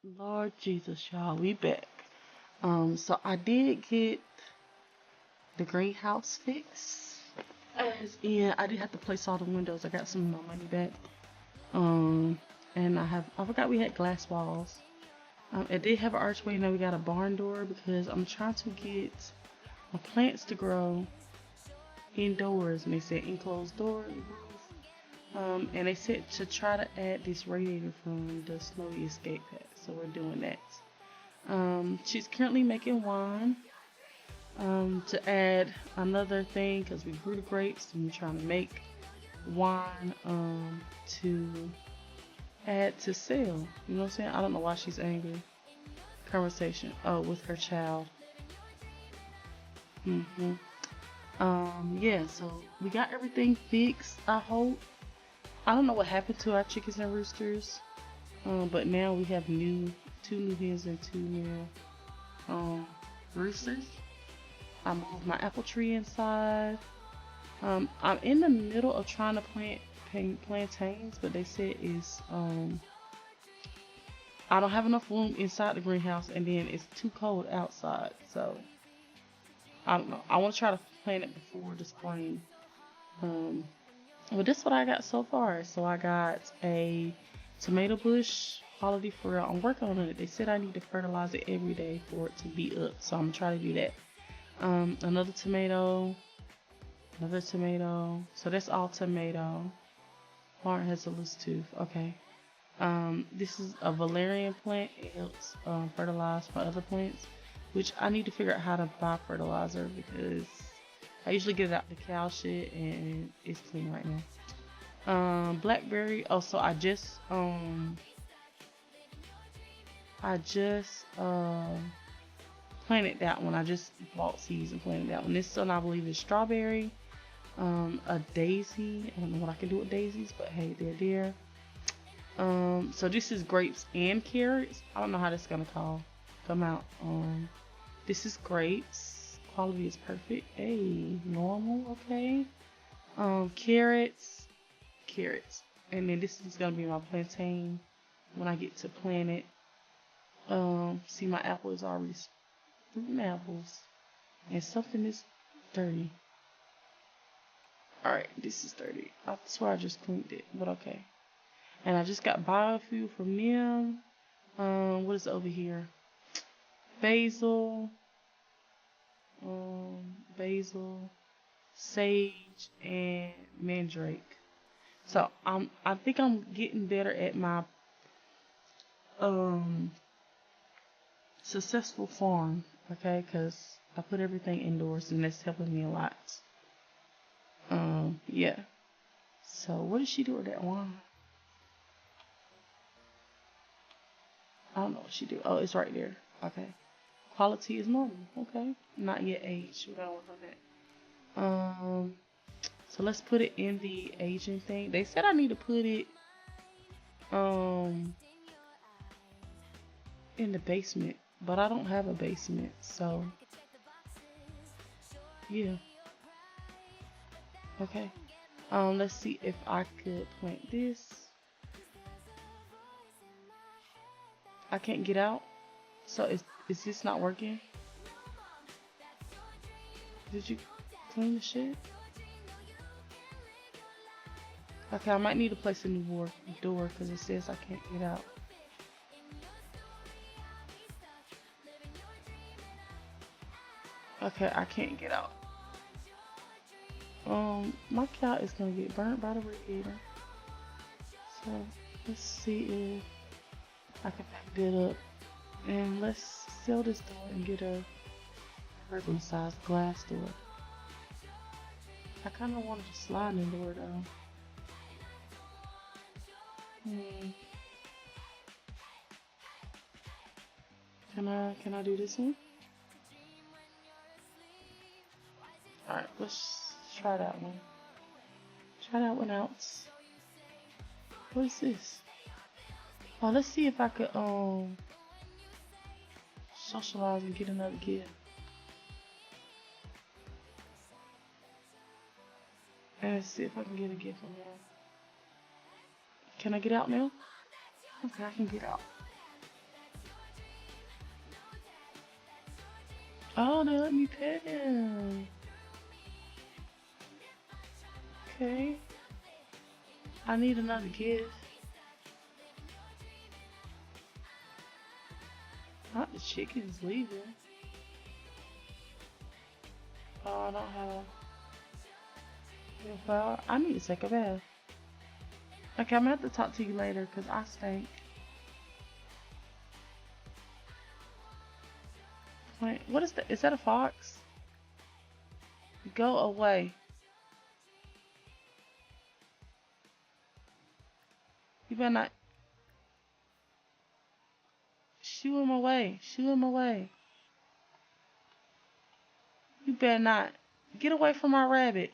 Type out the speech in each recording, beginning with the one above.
Lord Jesus, y'all, we back. So I did get the greenhouse fixed. As in, I did have to place all the windows. I got some of my money back. Um, and I forgot we had glass walls. It did have an archway. Now we got a barn door because I'm trying to get my plants to grow indoors. And they said enclosed door. And they said to try to add this radiator from the snowy escape pad. So we're doing that. She's currently making wine. To add another thing, because we grew the grapes and we're trying to make wine to add to sell. You know what I'm saying? I don't know why she's angry. Conversation. Oh, with her child. Yeah, so we got everything fixed, I hope. I don't know what happened to our chickens and roosters. But now we have two new hens and two new roosters. I moved my apple tree inside. I'm in the middle of trying to plant plantains, but they said is I don't have enough room inside the greenhouse, and then it's too cold outside. So I don't know. I want to try to plant it before the spring. Um, but this is what I got so far. So I got a tomato bush, quality for real. I'm working on it. They said I need to fertilize it every day for it to be up. So I'm gonna try to do that. Another tomato, another tomato. So that's all tomato. Lauren has a loose tooth. Okay. This is a valerian plant. It helps fertilize for other plants, which I need to figure out how to buy fertilizer because I usually get it out the cow shit and it's clean right now. Blackberry. Oh, so I just planted that one. I just bought seeds and planted that one. This one I believe is strawberry. A daisy. I don't know what I can do with daisies, but hey, they're there. So this is grapes and carrots. I don't know how this is gonna come out. This is grapes. Quality is perfect. Hey, normal, okay. Carrots, carrots. And then this is gonna be my plantain when I get to plant it. See my apple is already fruiting apples. And something is dirty. Alright, this is dirty. I swear I just cleaned it, but okay. And I just got biofuel from them. What is over here? Basil, basil, sage, and mandrake. So I think I'm getting better at my um successful farm. Okay, because I put everything indoors and that's helping me a lot. Yeah. So what did she do with that wine? I don't know what she do. Oh, it's right there. Okay. Quality is normal. Okay. Not yet aged. We gotta work on that. So let's put it in the aging thing. They said I need to put it um in the basement, but I don't have a basement, so yeah. Okay. Let's see if I could plant this. I can't get out. So is this not working? Did you clean the shit? Okay, I might need to place a new door because it says I can't get out. Okay, I can't get out. My cow is gonna get burnt by the radiator. So let's see if I can pack that up. And let's sell this door and get a regular size glass door. I kinda wanted a sliding door though. Can I do this one? Alright, let's try that one. Try that one out. What is this? Oh, let's see if I could socialize and get another gift. And let's see if I can get a gift from there. Can I get out now? Okay, I can get out. Oh, they let me pet him. Okay. I need another gift. Not the chickens leaving. Oh, I don't have a flower. I need to take a bath. Okay, I'm gonna have to talk to you later because I stink. Wait, what is that? Is that a fox? Go away. You better not. Shoo him away. Shoo him away. You better not. Get away from my rabbit.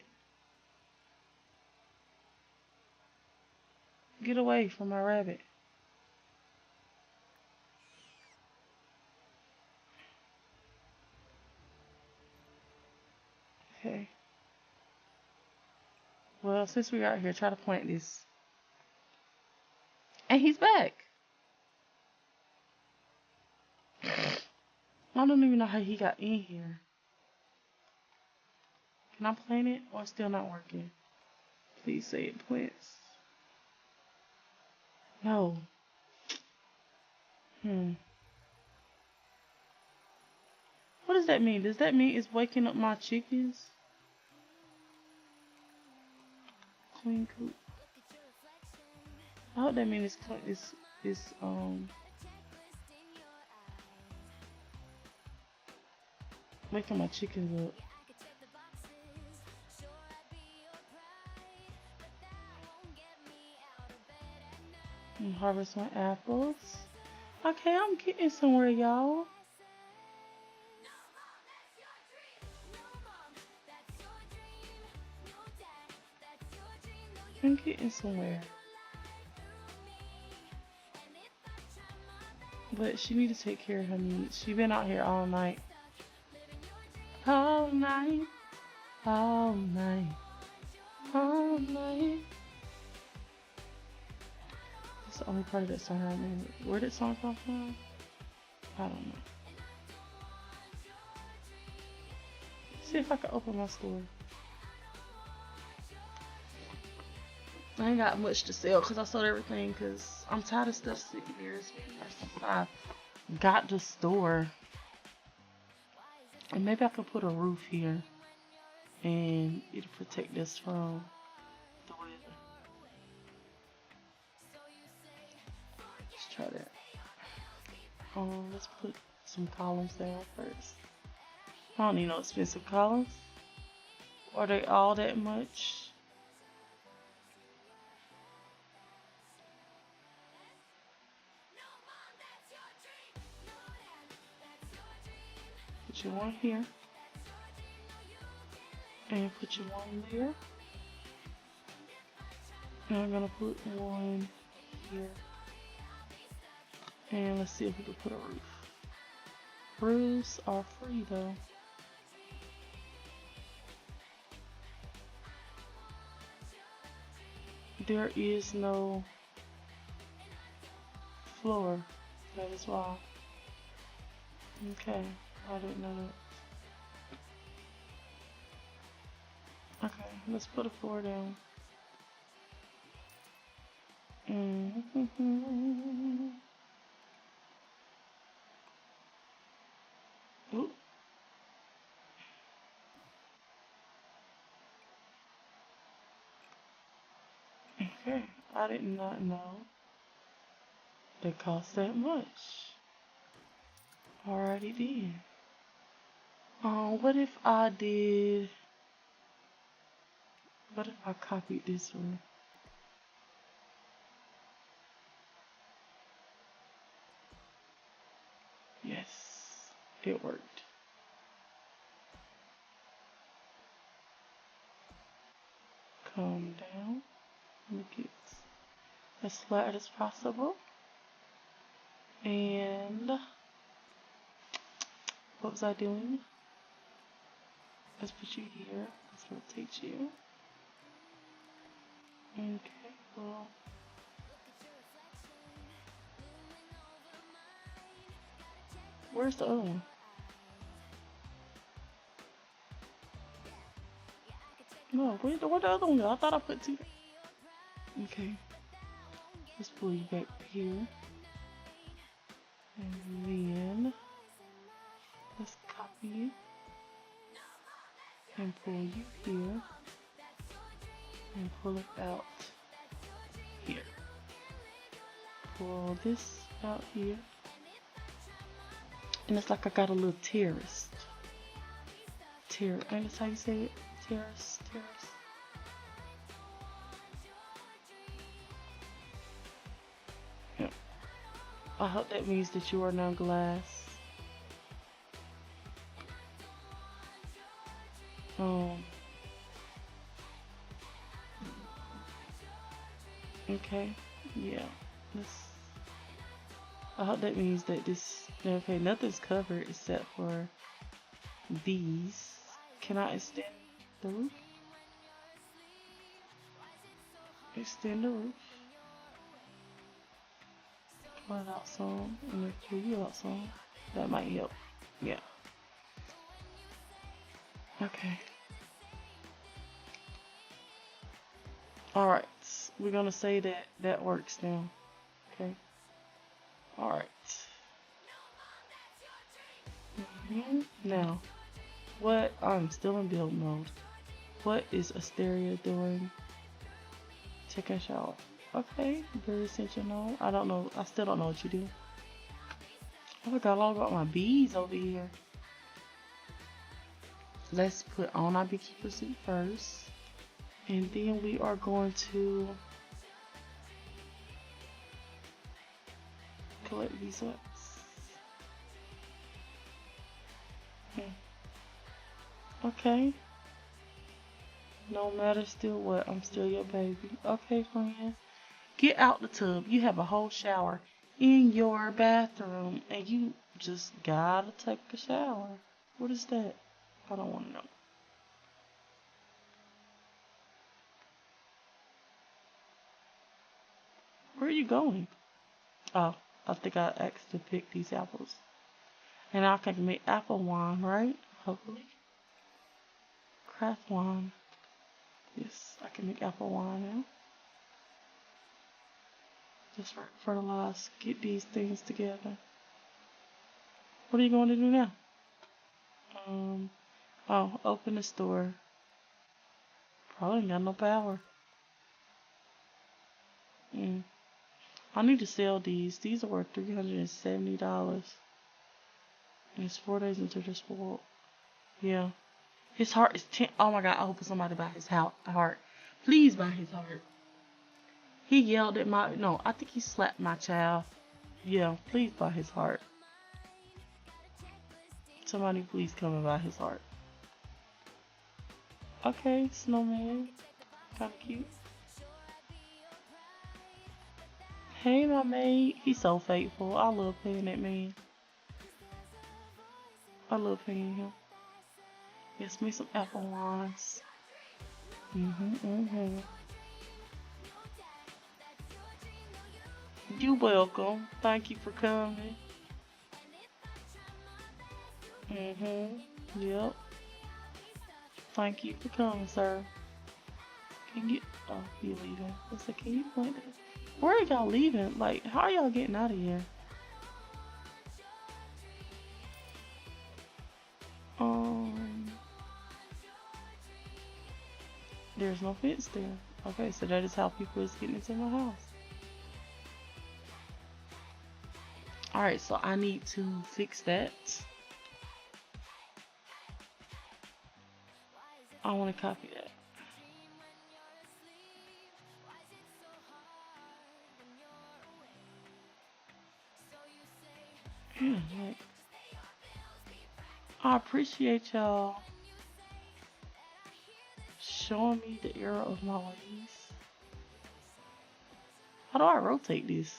Get away from my rabbit. Okay. Well, since we're out here, try to plant this. And he's back. I don't even know how he got in here. Can I plant it or it's still not working? Please say it plants. No. What does that mean? Does that mean it's waking up my chickens? Clean coop. I hope that means it's waking my chickens up. And harvest my apples. Okay, I'm getting somewhere, y'all. I'm getting somewhere. But she need to take care of her needs. She been out here all night. All night. All night. All night. That's the only part of that song I remember. Where did that song come from? I don't know. See if I can open my store. I ain't got much to sell because I sold everything because I'm tired of stuff sitting here. I got the store. And maybe I could put a roof here and it'll protect us from the weather. Let's try that. Let's put some columns down first. I don't need no expensive columns. Are they all that much? Put you one here. And put you one there. And I'm gonna put one here. And let's see if we can put a roof. Roofs are free though. There is no floor. That is why. Okay, I didn't know that. Okay, let's put a floor down. Ooh. Okay, I did not know it cost that much. Alrighty then. What if I did? What if I copied this one? Yes, it worked. Come down. Make it as flat as possible. And what was I doing? Let's put you here. Let's rotate you. Okay, well. Where's the other one? No, where the other one go? I thought I put two. Okay. Let's pull you back here. And then let's copy you and pull you here and pull it out here. Pull this out here. And it's like I got a little terrace. Ain't that how you say it? Terrace. Yep. I hope that means that you are now glass. Okay, yeah. I hope that means that this. Okay, nothing's covered except for these. Can I extend the roof? Extend the roof. Pull it out some, and then pull you out some. That might help. Yeah. Okay. Alright. We're gonna say that that works now. Okay. Alright. Now, what? I'm still in build mode. What is Asteria doing? Check us out. Okay, very essential. I don't know. I still don't know what you do. I forgot all about my bees over here. Let's put on our beekeeper suit first. And then we are going to collect these wax. Okay. No matter still what, I'm still your baby. Okay, friend. Get out the tub. You have a whole shower in your bathroom and you just gotta take a shower. What is that? I don't want to know. Where are you going? Oh, I think I asked to pick these apples. And I can make apple wine, right? Hopefully. Craft wine. Yes, I can make apple wine now. Just fertilize, get these things together. What are you going to do now? Oh, open the store. Probably ain't got no power. I need to sell these. These are worth $370. And it's 4 days until they're spoiled. Yeah. His heart is 10. Oh my God, I hope somebody buy his heart. Please buy his heart. He yelled at my, no, I think he slapped my child. Yeah, please buy his heart. Somebody please come and buy his heart. Okay, snowman. Kinda cute. Hey, my mate. He's so faithful. I love paying that man. I love paying him. Yes, me some apple wines. You're welcome. Thank you for coming. Yep. Thank you for coming, sir. Can you? Oh, you leaving? I said, can you point this? Where are y'all leaving? Like, how are y'all getting out of here? There's no fence there. Okay, so that is how people is getting into my house. Alright, so I need to fix that. I want to copy that. Yeah, like, I appreciate y'all showing me the error of my ways. How do I rotate this?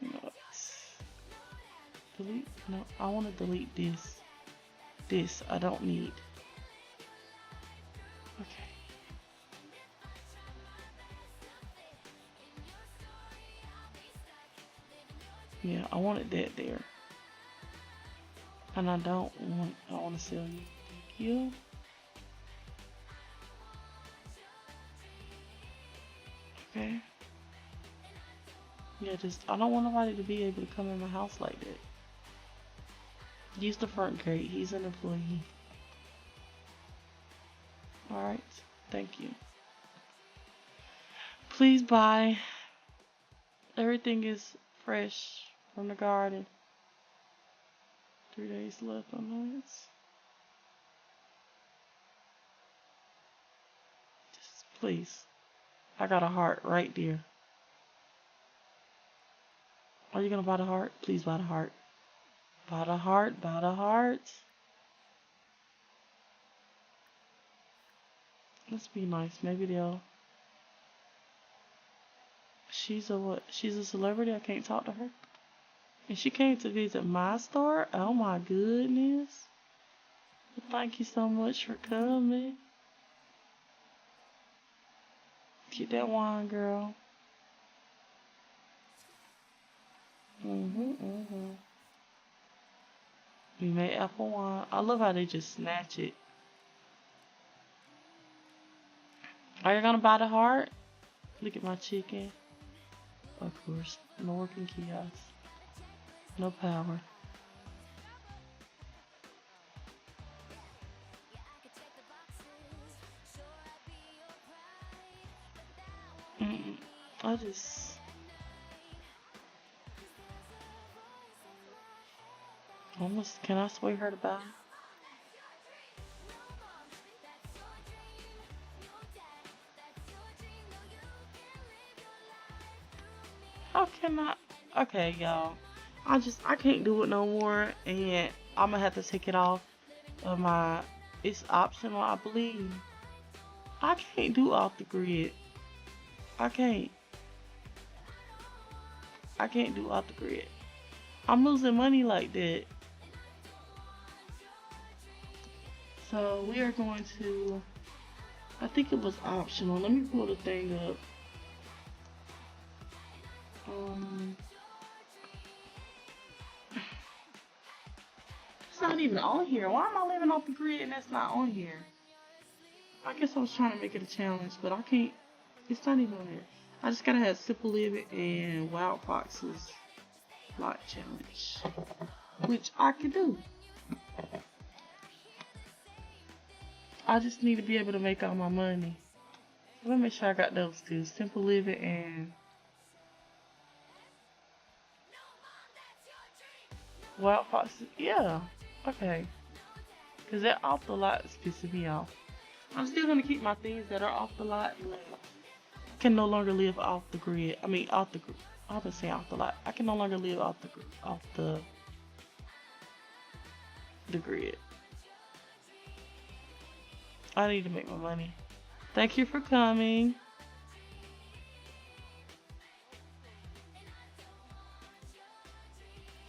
No, delete. No, I want to delete this. This I don't need. Okay. Yeah, I wanted that there. And I don't want to sell you. Thank you. Okay. Yeah, just I don't want nobody to be able to come in my house like that. Use the front gate. He's an employee. Alright. Thank you. Please buy. Everything is fresh from the garden. 3 days left on this. Just please. I got a heart right there. Are you gonna buy the heart? Please buy the heart. Buy the heart. Buy the heart. Let's be nice. Maybe they'll. She's a what? She's a celebrity. I can't talk to her. And she came to visit my store. Oh my goodness. Thank you so much for coming. Get that wine, girl. We made apple wine. I love how they just snatch it. Are you gonna buy the heart? Look at my chicken. Of course, no working kiosk. No power. I just... almost, can I sway her to buy? How can I? Okay, y'all. I can't do it no more, and I'm gonna have to take it off of my. It's optional, I believe. I can't do off the grid. I can't. I can't do off the grid. I'm losing money like that. So we are going to. I think it was optional. Let me pull the thing up. It's not even on here. Why am I living off the grid and that's not on here? I guess I was trying to make it a challenge, but I can't. It's not even on there. I just gotta have Simple Living and Wild Fox's lot challenge, which I can do. I just need to be able to make all my money. Let me make sure I got those two. Simple Living and Wild Fox's. Yeah. Okay. Because that off the lot is pissing me off. I'm still gonna keep my things that are off the lot, but I can no longer live off the grid. I mean, off the grid. I've been saying off the lot. I can no longer live off the grid. I need to make my money. Thank you for coming.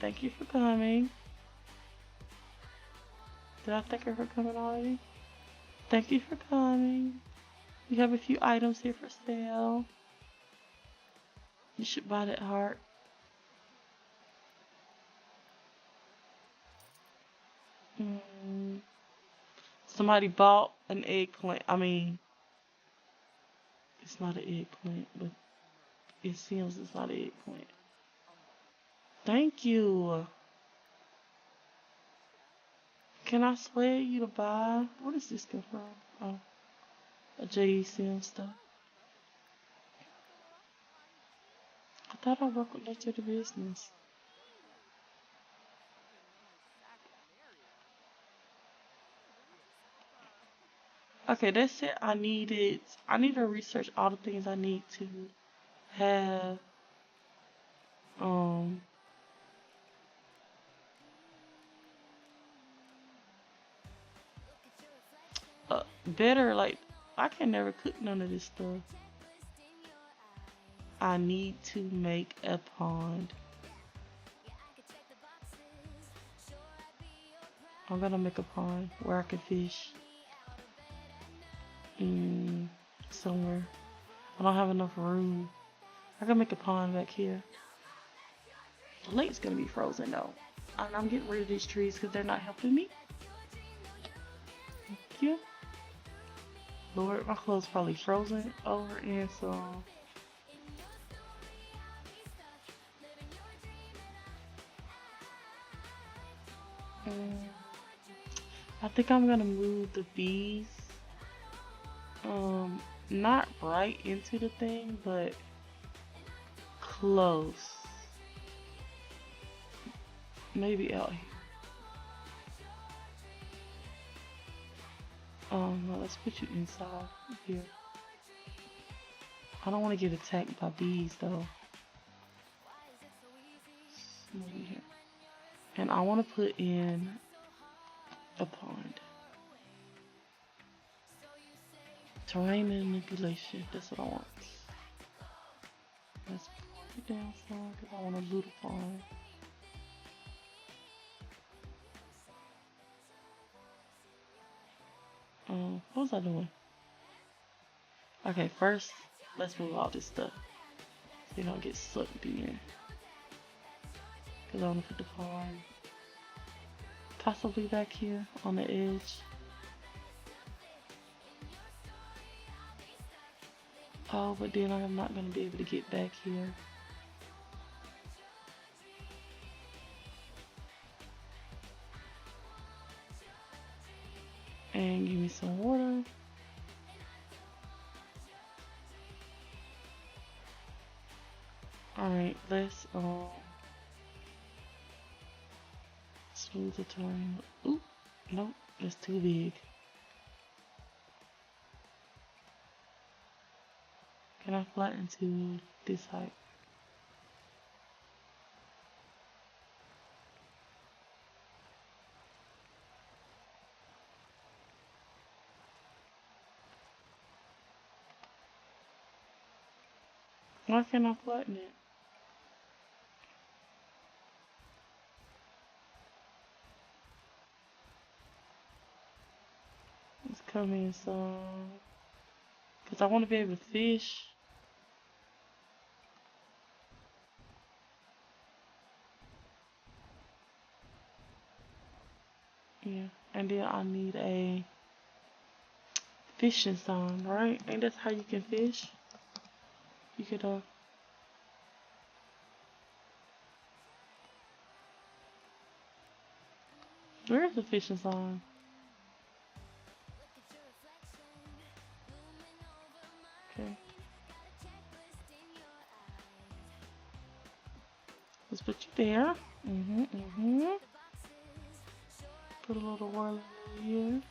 Thank you for coming. Did I thank her for coming already? Thank you for coming. We have a few items here for sale. You should buy that heart. Somebody bought an eggplant. I mean, it's not an eggplant, but it seems it's not an eggplant. Thank you. Can I swear you to buy? What is this come from? Oh, a JECM stuff. I thought I worked with Nature to Business. Okay, that's it. I need to research all the things I need to have better, like I can never cook none of this stuff. I need to make a pond. I'm gonna make a pond where I can fish. Somewhere. I don't have enough room. I can make a pond back here. The lake's gonna be frozen though. And I'm getting rid of these trees because they're not helping me. Thank you. Lord, my clothes probably frozen over in some. I think I'm gonna move the bees. Not right into the thing, but close. Maybe out here. No, let's put you inside here. I don't want to get attacked by bees though. And I want to put in a pond. Terrain manipulation, that's what I want. Let's put it down some because I want a little pond. What was I doing? Okay, first, let's move all this stuff so you don't get sucked in. Because I want to put the pond possibly back here on the edge. Oh, but then I'm not going to be able to get back here. And give me some water. Alright, let's smooth the terrain. Oop, nope, that's too big. Can I flatten to this height? Why can't I flatten it? Let's come in some. Because I want to be able to fish. Yeah, and then I need a fishing sign, right? Ain't that how you can fish? You could, where's the fishing sign? Okay. Let's put you there. Put a little whirl in here.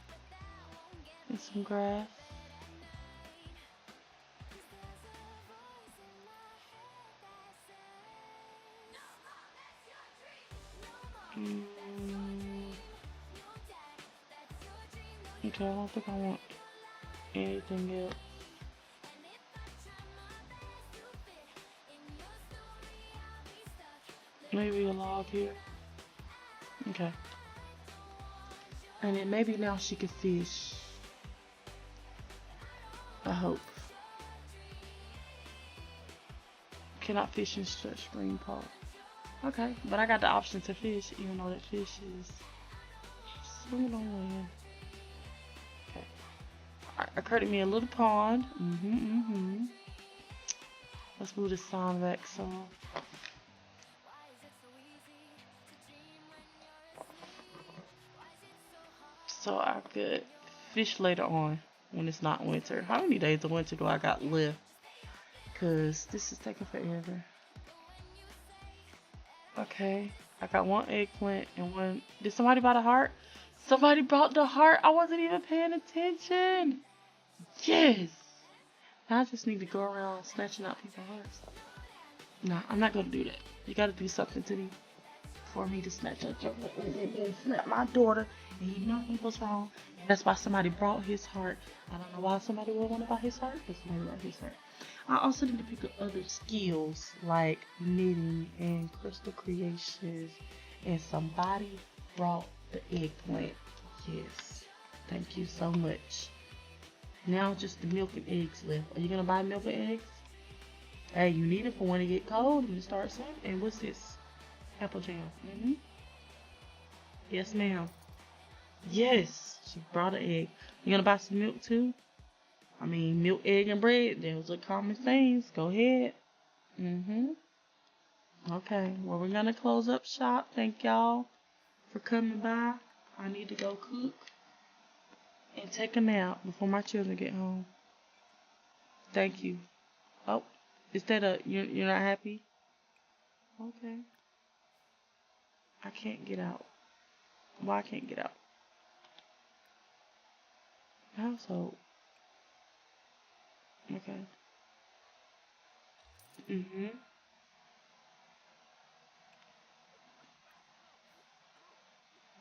And some grass. Okay, I don't think I want anything else. Maybe a log here. Okay. And then maybe now she can fish. I hope. Cannot fish in such spring pond. Okay, but I got the option to fish, even though that fish is swimming on land. Okay. I created me a little pond. Let's move the sign back some. So I could fish later on when it's not winter. How many days of winter do I got left? Because this is taking forever. Okay, I got one eggplant and one. Did somebody buy the heart? Somebody brought the heart. I wasn't even paying attention. Yes. Now I just need to go around snatching out people's hearts. Nah, I'm not gonna do that. You gotta do something to me for me to snatch up and snap my daughter. And you know what's wrong. And that's why somebody brought his heart. I don't know why somebody would want to buy his heart, but somebody brought his heart. I also need to pick up other skills like knitting and crystal creations. And somebody brought the eggplant. Yes. Thank you so much. Now just the milk and eggs left. Are you gonna buy milk and eggs? Hey, you need it for when it get cold and you start swimming. And what's this? Apple jam. Yes, ma'am. Yes, she brought an egg. You gonna buy some milk too? I mean, milk, egg, and bread. Those are common things. Go ahead. Okay. Well, we're gonna close up shop. Thank y'all for coming by. I need to go cook and take a nap before my children get home. Thank you. Oh, is that you're not happy? Okay. I can't get out. Why I can't get out? Household. Okay.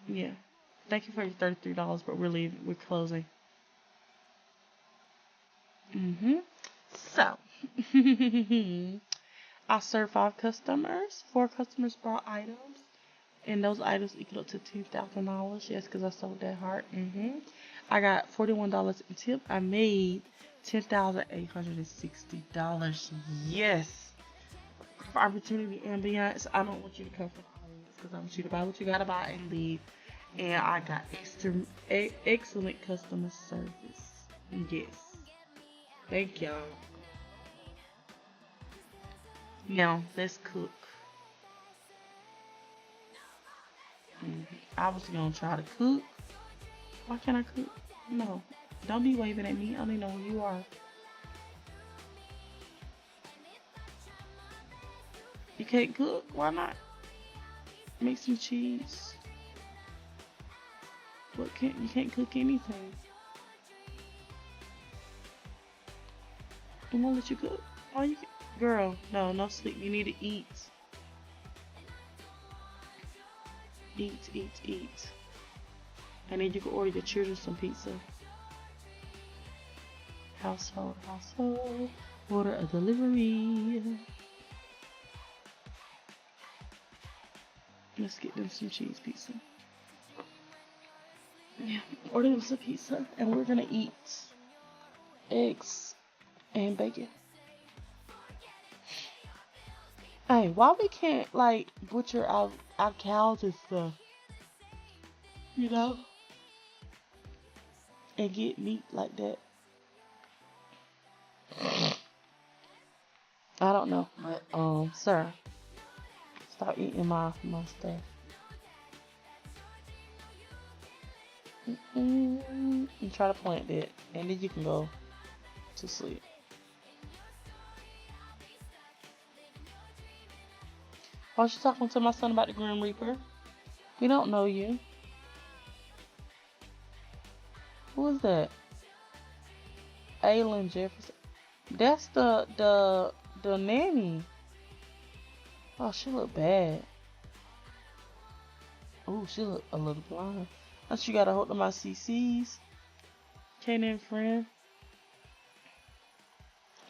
Yeah. Thank you for your $33, but we're leaving. We're closing. So, I served 5 customers. 4 customers brought items, and those items equal up to $10,000. Yes, because I sold that heart. I got $41 in tip. I made $10,860. Yes. For opportunity ambiance, I don't want you to come for the homeless because I want you to buy what you gotta buy and leave. And I got excellent customer service. Yes. Thank y'all. Now, let's cook. I was gonna try to cook. Why can't I cook? No. Don't be waving at me. I don't even know who you are. You can't cook? Why not? Make some cheese. You can't cook anything. I won't let you cook. Oh, you can. Girl, no sleep. You need to eat. Eat. And then you can order your children some pizza. Household. Order a delivery. Let's get them some cheese pizza. Yeah, order them some pizza. And we're gonna eat eggs and bacon. Hey, why we can't like butcher our cows and stuff? You know? And get meat like that. I don't know. But sir, stop eating my stuff. You try to plant that, and then you can go to sleep. Why was you talking to my son about the Grim Reaper? We don't know you. Who is that? Aylin Jefferson. That's the nanny. Oh, she look bad. Oh, she look a little blind. Unless you got a hold of my CCs. Canine friend.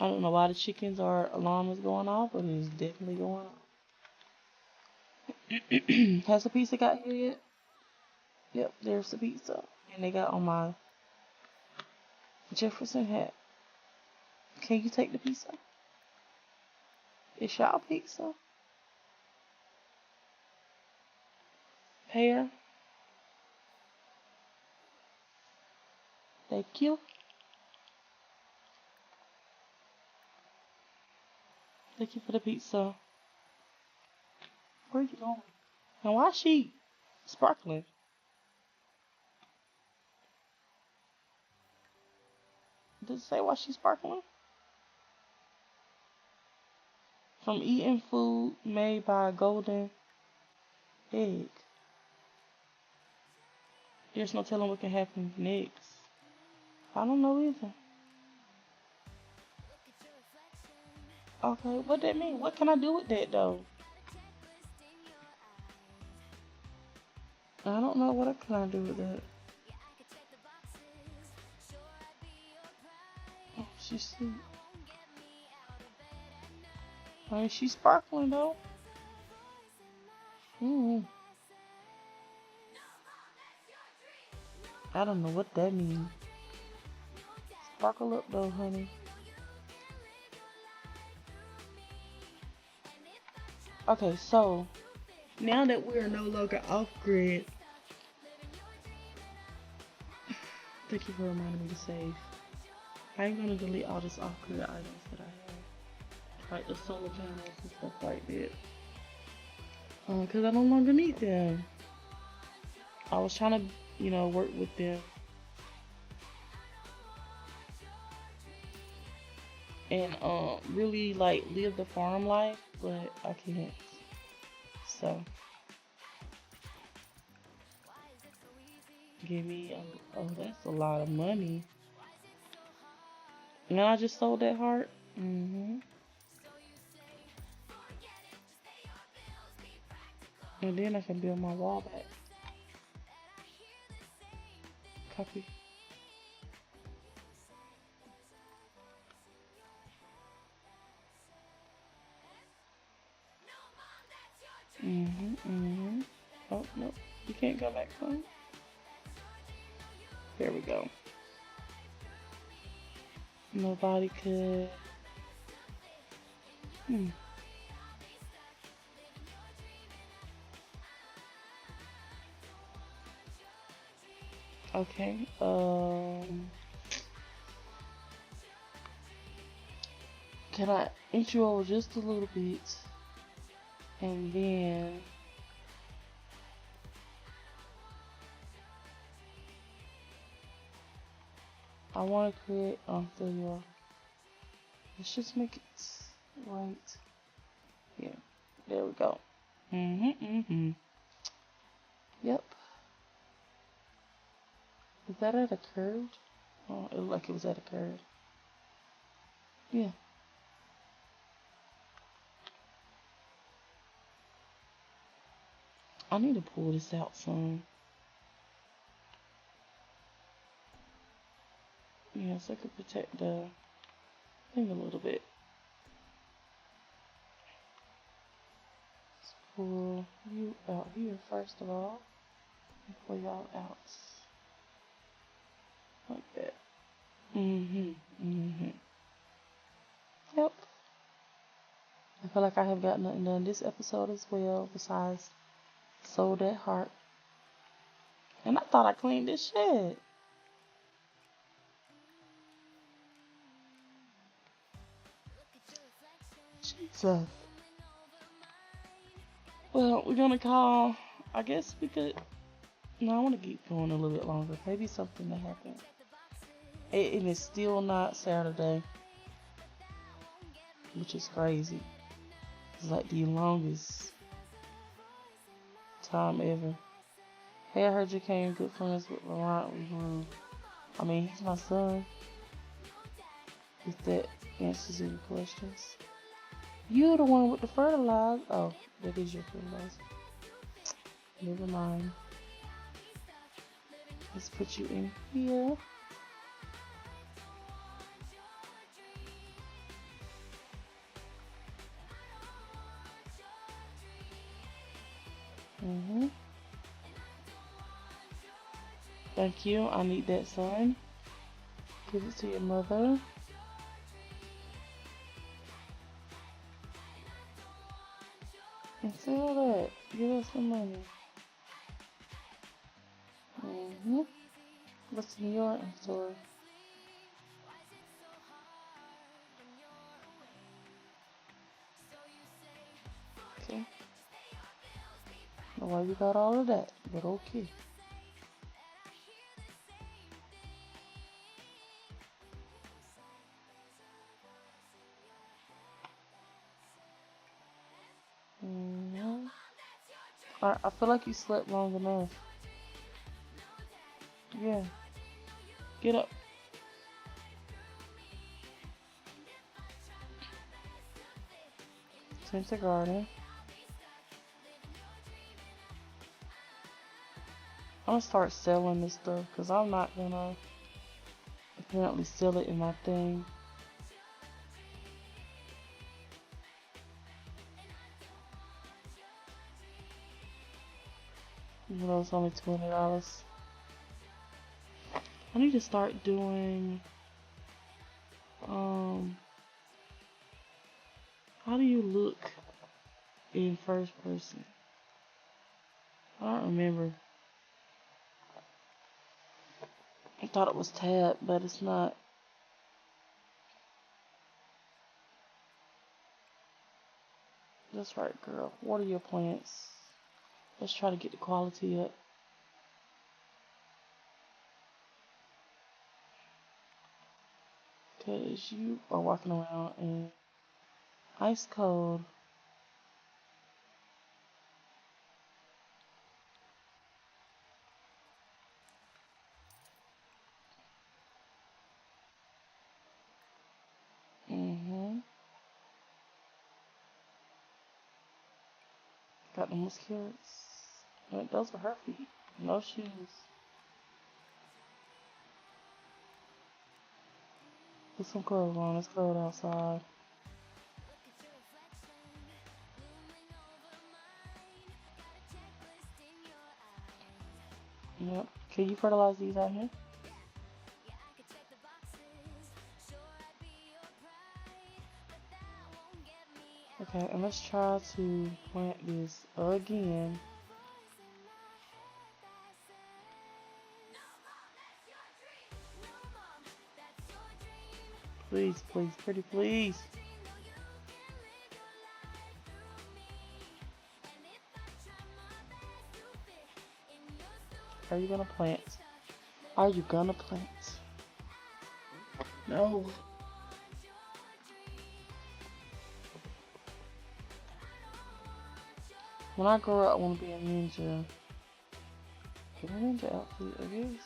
I don't know why the chickens alarm is going off, but it's definitely going off. Has the pizza got here yet? Yep, there's the pizza. And they got on my Jefferson hat. Can you take the pizza? It's y'all pizza. Pear. Thank you. Thank you for the pizza. Where are you going? And why is she sparkling? Does it say why she's sparkling? From eating food made by a golden egg. There's no telling what can happen next. I don't know either. Okay, what that mean? What can I do with that though? I don't know what can I do with that. Oh, she's asleep. I mean, she's sparkling though. I don't know what that means. Sparkle up though, honey. Okay, so Now that we are no longer off grid, thank you for reminding me to save. I'm gonna delete all this off grid items that I have, like the solar panels and stuff like that, because I no longer need them. I was trying to, work with them and really like live the farm life, but I can't. So give me that's a lot of money. And I just sold that heart. And then I can build my wall back. Copy. Oh, no. You can't go back home. There we go. Nobody could. Okay. Can I intro just a little bit? And then I want to create, there you are. Let's just make it right here. There we go. Yep. Is that at a curve? Oh, it looked like it was at a curve. Yeah. I need to pull this out some. Yeah, so I could protect the thing a little bit. Let's pull you out here first of all. And pull y'all out. Like that. Yep. I feel like I have gotten nothing done this episode as well, besides sold that heart. And I thought I cleaned this shit. Jesus. Well, we're gonna call. I guess we could. No, I want to keep going a little bit longer. Maybe something that happened. And it's still not Saturday, which is crazy. It's like the longest time ever. Hey, I heard you came good friends with Laurent. I mean, he's my son. If that answers any questions. You're the one with the fertilizer. Oh, that is your fertilizer. Never mind. Let's put you in here. Thank you. I need that sign. Give it to your mother. And sell that. Give us some money. What's in your inventory? Okay. Know why you got all of that, but okay. I feel like you slept long enough. Yeah. Get up. Tend the garden. I'm gonna start selling this stuff because I'm not gonna apparently sell it in my thing. Even though it's only $20. I need to start doing how do you look in first person? I don't remember. I thought it was tab, but it's not. That's right, girl. Water your plants. Let's try to get the quality up. Because you are walking around in ice cold. Mm-hmm. Got the mosquitoes. Those are her feet. No shoes. Put some clothes on. It's cold outside. Yep. Can you fertilize these out here? Okay, and let's try to plant this again. Please, please, pretty please. Are you gonna plant? Are you gonna plant? No. When I grow up, I want to be a ninja. Get a ninja outfit, I guess.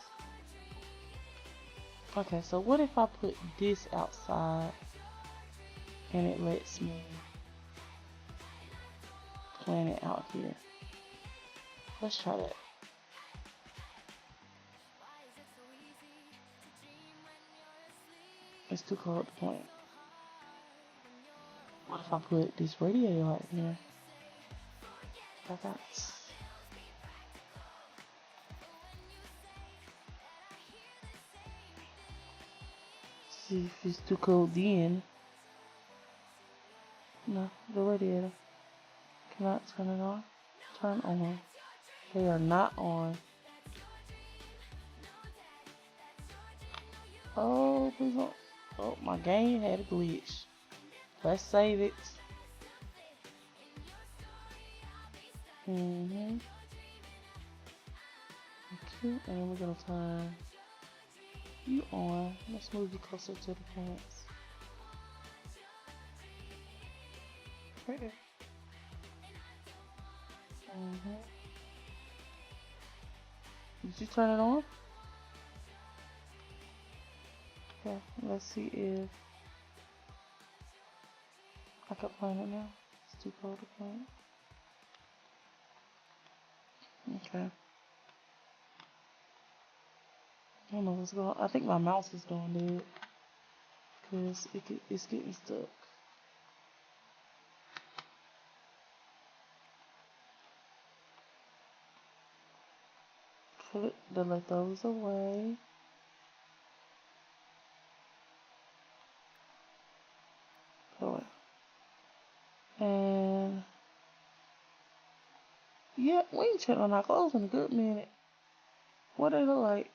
Okay, so what if I put this outside and it lets me plant it out here? Let's try that. It's too cold to plant. What if I put this radiator right here? Like that. See if it's too cold then. No, the radiator. Cannot turn it on. Turn on. They are not on. Oh, please don't. Oh, my game had a glitch. Let's save it. Okay, and then we're gonna turn you on. Let's move you closer to the plants. Right there. Did you turn it on? Okay, let's see if I can plant it now. It's too cold to plant. Okay. I don't know what's going on. I think my mouse is doing it because it's getting stuck. Put the leftovers away. Put away. And yeah, we ain't checked on our clothes in a good minute. What they look like?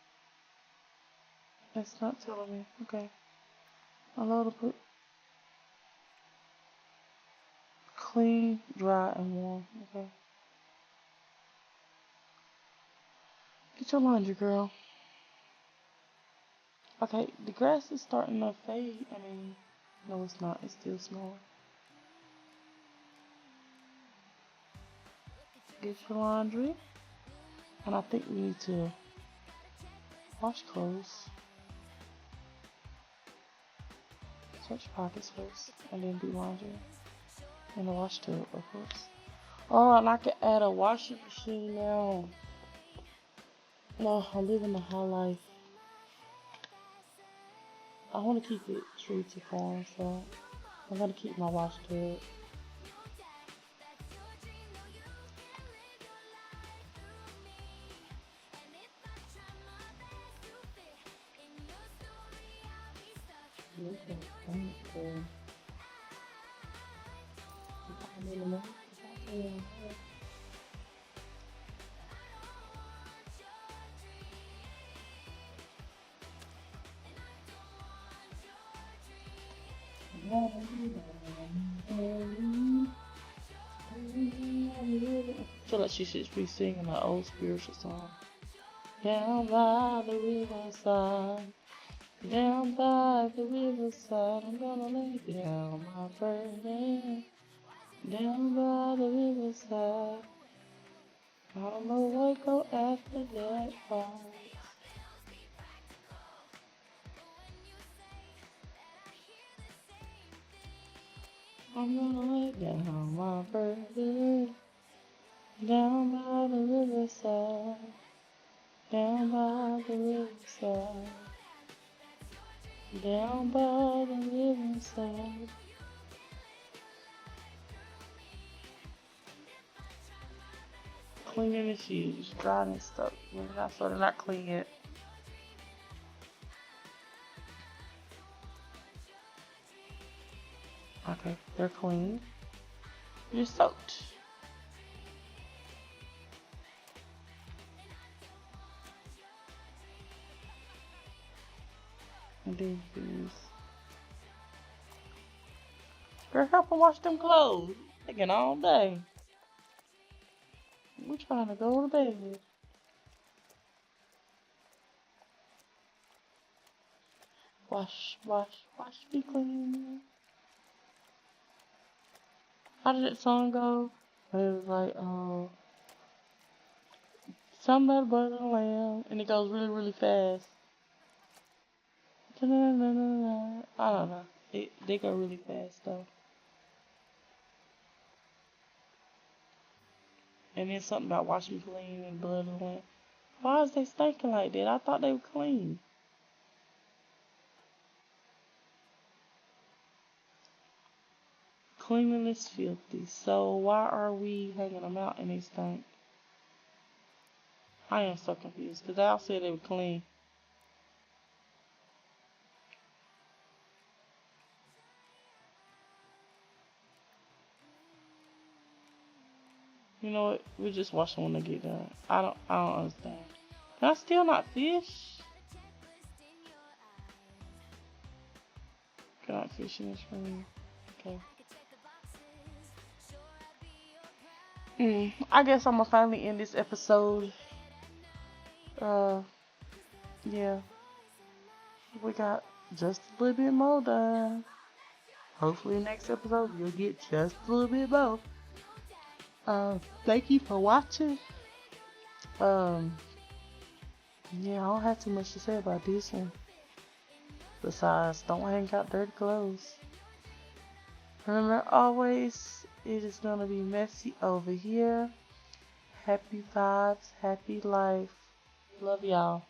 It's not telling me. Okay. I love to put clean, dry, and warm. Okay. Get your laundry, girl. Okay, the grass is starting to fade. I mean, no, it's not. It's still snowing. Get your laundry. And I think we need to wash clothes. Touch pockets first, and then do laundry. In the wash tub, of course. Oh, and I can add a washing machine now. No, I'm living the high life. I want to keep it true to form, so I'm gonna keep my wash tub. feel like she should be singing an old spiritual song. Down by the riverside, down by the riverside, I'm gonna lay down my burden. Down by the riverside, I don't know what go after that part. I'm gonna lay down my burden. Down by the riverside, down by the riverside, down by the riverside. Cleaning the shoes, drying and stuff. Not so they're not clean yet. Okay, they're clean. You're soaked. And then use. Girl, help her wash them clothes. Taking all day. We're trying to go to bed. Wash, wash, wash, be clean. How did that song go? It was like, something about a butter and lamb, and it goes really, really fast. I don't know. They go really fast though. And then something about washing clean and blood and lamb. Why is they stinking like that? I thought they were clean. Cleanliness filthy. So why are we hanging them out and they stink? I am so confused because Al said they were clean. You know what? We just wash them when they get done. I don't understand. Can I still not fish? Cannot fish in this room. Okay. I guess I'm gonna finally end this episode. Yeah. We got just a little bit more done. Hopefully next episode you'll get just a little bit more. Thank you for watching. Yeah, I don't have too much to say about this one. Besides, don't hang out dirty clothes. Remember always, it is gonna be messy over here. Happy vibes, happy life. Love y'all.